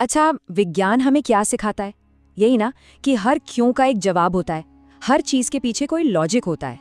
अच्छा, विज्ञान हमें क्या सिखाता है? यही ना कि हर क्यों का एक जवाब होता है, हर चीज के पीछे कोई लॉजिक होता है।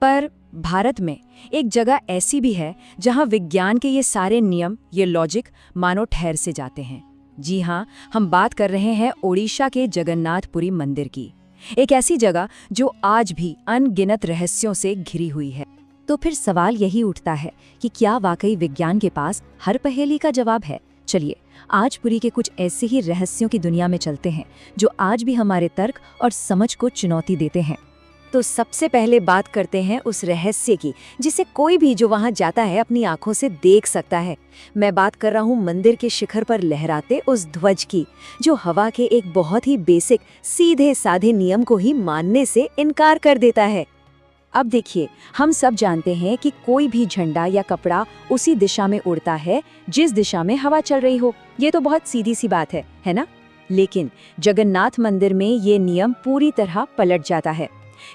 पर भारत में एक जगह ऐसी भी है जहां विज्ञान के ये सारे नियम, ये लॉजिक मानो ठहर से जाते हैं। जी हाँ, हम बात कर रहे हैं ओडिशा के जगन्नाथपुरी मंदिर की। एक ऐसी जगह जो आज भी अनगिनत रहस्यों से घिरी हुई है। तो फिर सवाल यही उठता है कि क्या वाकई विज्ञान के पास हर पहेली का जवाब है? चलिए आज पुरी के कुछ ऐसे ही रहस्यों की दुनिया में चलते हैं जो आज भी हमारे तर्क और समझ को चुनौती देते हैं। तो सबसे पहले बात करते हैं उस रहस्य की जिसे कोई भी जो वहां जाता है अपनी आंखों से देख सकता है। मैं बात कर रहा हूं मंदिर के शिखर पर लहराते उस ध्वज की, जो हवा के एक बहुत ही बेसिक सीधे साधे नियम को ही मानने से इनकार कर देता है। अब देखिए, हम सब जानते हैं कि कोई भी झंडा या कपड़ा उसी दिशा में उड़ता है जिस दिशा में हवा चल रही हो। ये तो बहुत सीधी सी बात है ना? लेकिन जगन्नाथ मंदिर में ये नियम पूरी तरह पलट जाता है।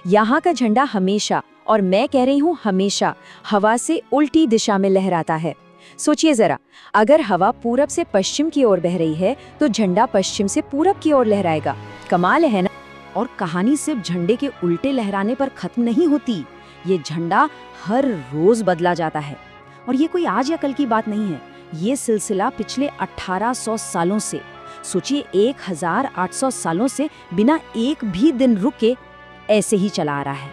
यहाँ का झंडा हमेशा, और मैं कह रही हूँ हमेशा, हवा से उल्टी दिशा में लहराता है। सोचिए जरा, अगर हवा पूरब से पश्चिम की ओर बह रही है तो झंडा पश्चिम से पूरब की ओर लहराएगा। कमाल है ना? और कहानी सिर्फ झंडे के उल्टे लहराने पर खत्म नहीं होती। ये झंडा हर रोज बदला जाता है, और ये कोई आज या कल की बात नहीं है। ये सिलसिला पिछले 1800 सालों से, सोचिए 1800 सालों से बिना एक भी दिन रुके ऐसे ही चला आ रहा है।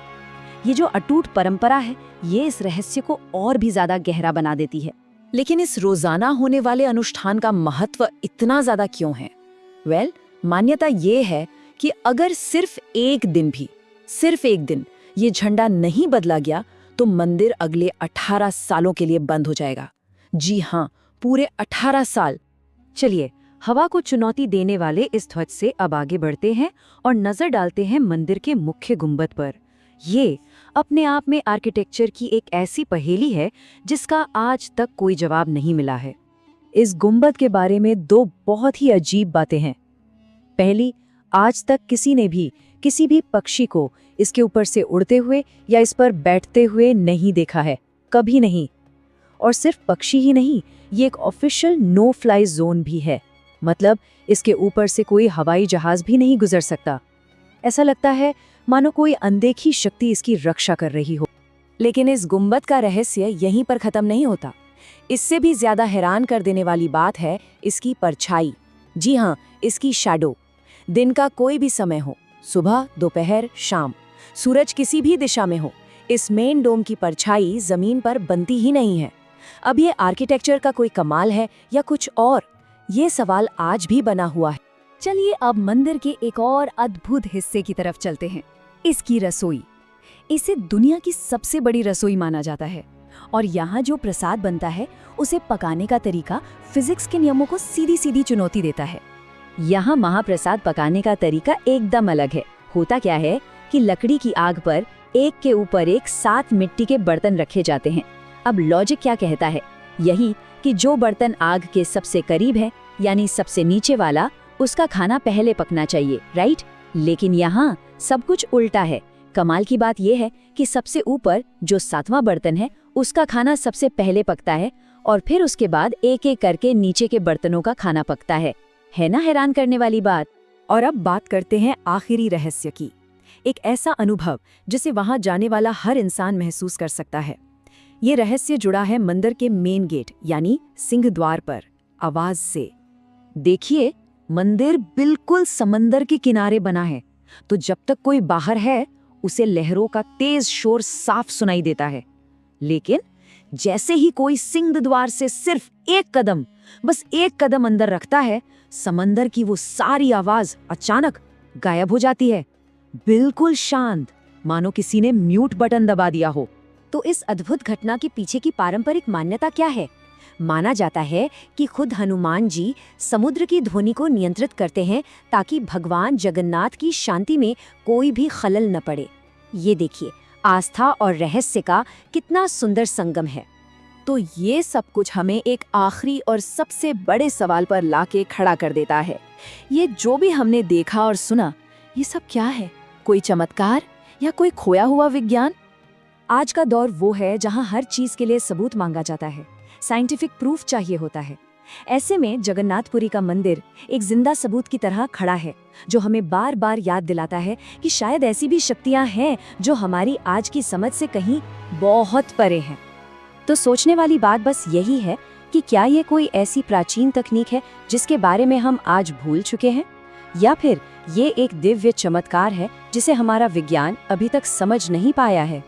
ये जो अटूट परंपरा है, ये इस रहस्य को और भी ज्यादा गहरा बना देती है। लेकिन इस रोजाना होने वाले अनुष्ठान का महत्व इतना ज्यादा क्यों है? मान्यता ये है कि अगर सिर्फ एक दिन ये झंडा नहीं बदला गया तो मंदिर अगले 18 सालों के लिए बंद हो जाएगा। जी हाँ, पूरे 18 साल। चलिए हवा को चुनौती देने वाले इस ध्वज से अब आगे बढ़ते हैं और नजर डालते हैं मंदिर के मुख्य गुंबद पर। ये अपने आप में आर्किटेक्चर की एक ऐसी पहेली है जिसका आज तक कोई जवाब नहीं मिला है। इस गुंबद के बारे में दो बहुत ही अजीब बातें हैं। पहली, आज तक किसी ने भी किसी भी पक्षी को इसके ऊपर से उड़ते हुए या इस पर बैठते हुए नहीं देखा है, कभी नहीं। और सिर्फ पक्षी ही नहीं, ये एक ऑफिशियल नो फ्लाई जोन भी है। मतलब इसके ऊपर से कोई हवाई जहाज भी नहीं गुजर सकता। ऐसा लगता है मानो कोई अनदेखी शक्ति इसकी रक्षा कर रही हो। लेकिन इस गुंबद का रहस्य यहीं पर खत्म नहीं होता। इससे भी ज्यादा हैरान कर देने वाली बात है इसकी परछाई। जी हाँ, इसकी शैडो। दिन का कोई भी समय हो, सुबह, दोपहर, शाम, सूरज किसी भी दिशा में हो, इस मेन डोम की परछाई जमीन पर बनती ही नहीं है। अब ये आर्किटेक्चर का कोई कमाल है या कुछ और? ये सवाल आज भी बना हुआ है। चलिए अब मंदिर के एक और अद्भुत हिस्से की तरफ चलते हैं, इसकी रसोई। इसे दुनिया की सबसे बड़ी रसोई माना जाता है, और यहाँ जो प्रसाद बनता है उसे पकाने का तरीका फिजिक्स के नियमों को सीधी सीधी चुनौती देता है। यहाँ महाप्रसाद पकाने का तरीका एकदम अलग है। होता क्या है कि लकड़ी की आग पर एक के ऊपर एक 7 मिट्टी के बर्तन रखे जाते हैं। अब लॉजिक क्या कहता है? यही कि जो बर्तन आग के सबसे करीब है, यानी सबसे नीचे वाला, उसका खाना पहले पकना चाहिए, राइट? लेकिन यहाँ सब कुछ उल्टा है। कमाल की बात यह है कि सबसे ऊपर जो 7वां बर्तन है उसका खाना सबसे पहले पकता है, और फिर उसके बाद एक एक करके नीचे के बर्तनों का खाना पकता है ना हैरान करने वाली बात? और अब बात करते हैं आखिरी रहस्य की, एक ऐसा अनुभव जिसे वहां जाने वाला हर इंसान महसूस कर सकता है। ये रहस्य जुड़ा है मंदिर के मेन गेट यानी सिंह द्वार पर, आवाज से। देखिए, मंदिर बिल्कुल समंदर के किनारे बना है, तो जब तक कोई बाहर है उसे लहरों का तेज शोर साफ सुनाई देता है। लेकिन जैसे ही कोई सिंह द्वार से सिर्फ बस एक कदम अंदर रखता है, समंदर की वो सारी आवाज अचानक गायब हो जाती है। बिल्कुल शांत, मानो किसी ने म्यूट बटन दबा दिया हो। तो इस अद्भुत घटना के पीछे की पारंपरिक मान्यता क्या है? माना जाता है कि खुद हनुमान जी समुद्र की ध्वनि को नियंत्रित करते हैं ताकि भगवान जगन्नाथ की शांति में कोई भी खलल न पड़े। ये देखिए, आस्था और रहस्य का कितना सुंदर संगम है। तो ये सब कुछ हमें एक आखिरी और सबसे बड़े सवाल पर लाके खड़ा कर देता है। ये जो भी हमने देखा और सुना, ये सब क्या है? कोई चमत्कार या कोई खोया हुआ विज्ञान? आज का दौर वो है जहां हर चीज के लिए सबूत मांगा जाता है, साइंटिफिक प्रूफ चाहिए होता है। ऐसे में जगन्नाथपुरी का मंदिर एक जिंदा सबूत की तरह खड़ा है, जो हमें बार बार याद दिलाता है कि शायद ऐसी भी शक्तियां हैं जो हमारी आज की समझ से कहीं बहुत परे हैं। तो सोचने वाली बात बस यही है कि क्या ये कोई ऐसी प्राचीन तकनीक है जिसके बारे में हम आज भूल चुके हैं, या फिर ये एक दिव्य चमत्कार है जिसे हमारा विज्ञान अभी तक समझ नहीं पाया है।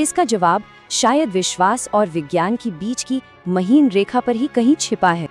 इसका जवाब शायद विश्वास और विज्ञान की बीच की महीन रेखा पर ही कहीं छिपा है।